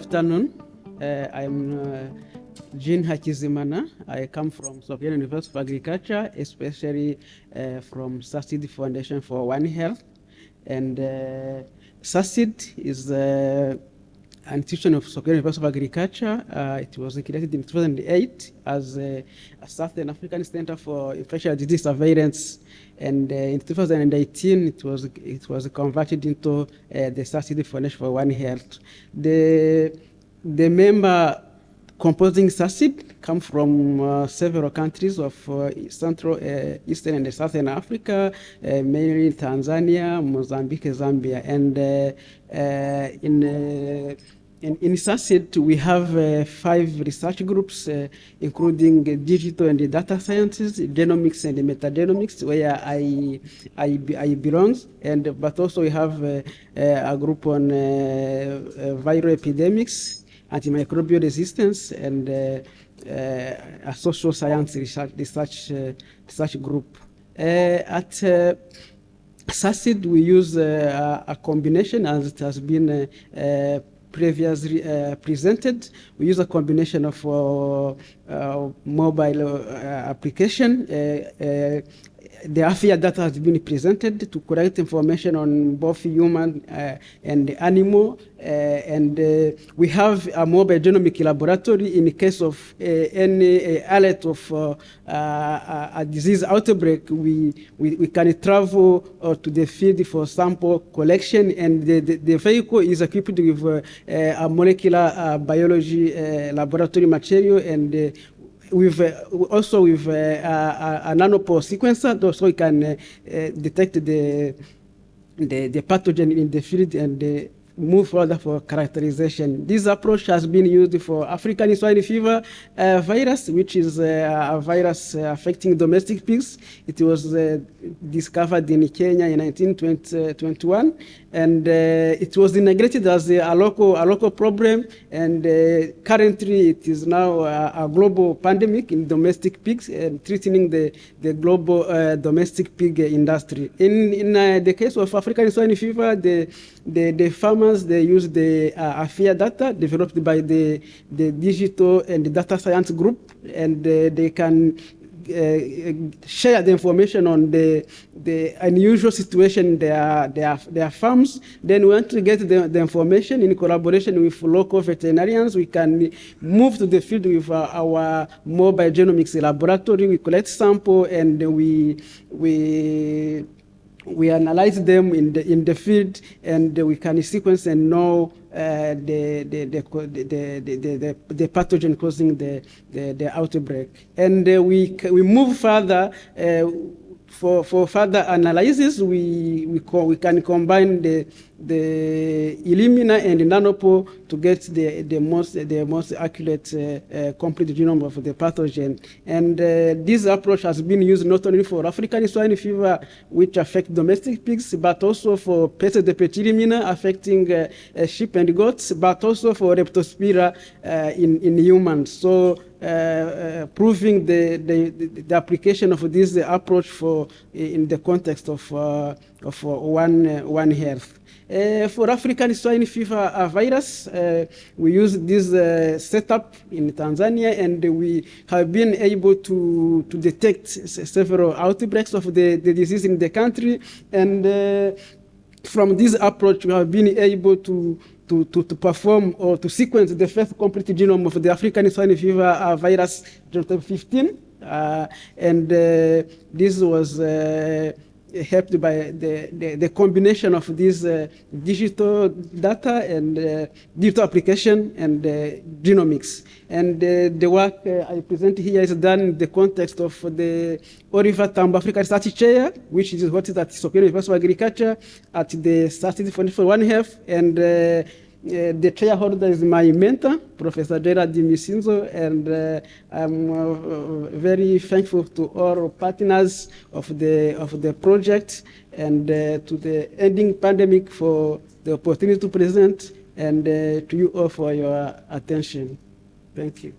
afternoon. I'm Jean Hakizimana. I come from Sokoine University of Agriculture, especially from SACIDS Foundation for One Health. And SACIDS is an institution of Sokoine University of Agriculture. It was created in 2008 as a Southern African Center for Infectious Disease Surveillance. And in 2018, it was converted into the SACIDS Foundation for One Health. The member composing SACIDS come from several countries of Central, Eastern, and Southern Africa, mainly Tanzania, Mozambique, Zambia, and in SACIDS, we have 5 research groups, including digital and data sciences, genomics and metagenomics, where I belong, but also we have a group on viral epidemics, antimicrobial resistance, and a social science research group. At SACIDS, we use a combination, as it has been previously presented. We use a combination of mobile application. The AFIA data has been presented to collect information on both human and animal. We have a mobile genomic laboratory in case of any alert of a disease outbreak. We can travel to the field for sample collection, and the vehicle is equipped with a molecular biology laboratory material, and also with a nanopore sequencer, so we can detect the pathogen in the field and move further for characterization. This approach has been used for African swine fever virus, which is a virus affecting domestic pigs. It was discovered in Kenya in 1921, and it was integrated as a local problem, and currently it is now a global pandemic in domestic pigs, threatening the global domestic pig industry. In the case of African swine fever, the farmers, they use the AFIA data developed by the digital and data science group, and they can share the information on the unusual situation in their farms. Then we want to get the information in collaboration with local veterinarians. We can move to the field with our mobile genomics laboratory. We collect sample, and we analyze them in the field, and we can sequence and know the pathogen causing the outbreak. And we move further. For further analysis, we can combine the Illumina and nanopore to get the most accurate complete genome of the pathogen. And this approach has been used not only for African swine fever, which affect domestic pigs, but also for peste de Illumina affecting sheep and goats, but also for Leptospira in humans. So proving the application of this approach in the context of One Health. For African swine fever virus, we use this setup in Tanzania, and we have been able to detect several outbreaks of the disease in the country. And from this approach, we have been able to perform or to sequence the first complete genome of the African swine fever virus 2015. And this was helped by the combination of this digital data and digital application and genomics. And the work I present here is done in the context of the Oliver Tambo Africa Research Chair, which is what is at Sokoine University of Agriculture at the SACIDS Foundation for One Health. And the chair holder is my mentor, Professor Gerard Misinzo, and I'm very thankful to all partners of the project, and to the Ending Pandemic for the opportunity to present, and to you all for your attention. Thank you.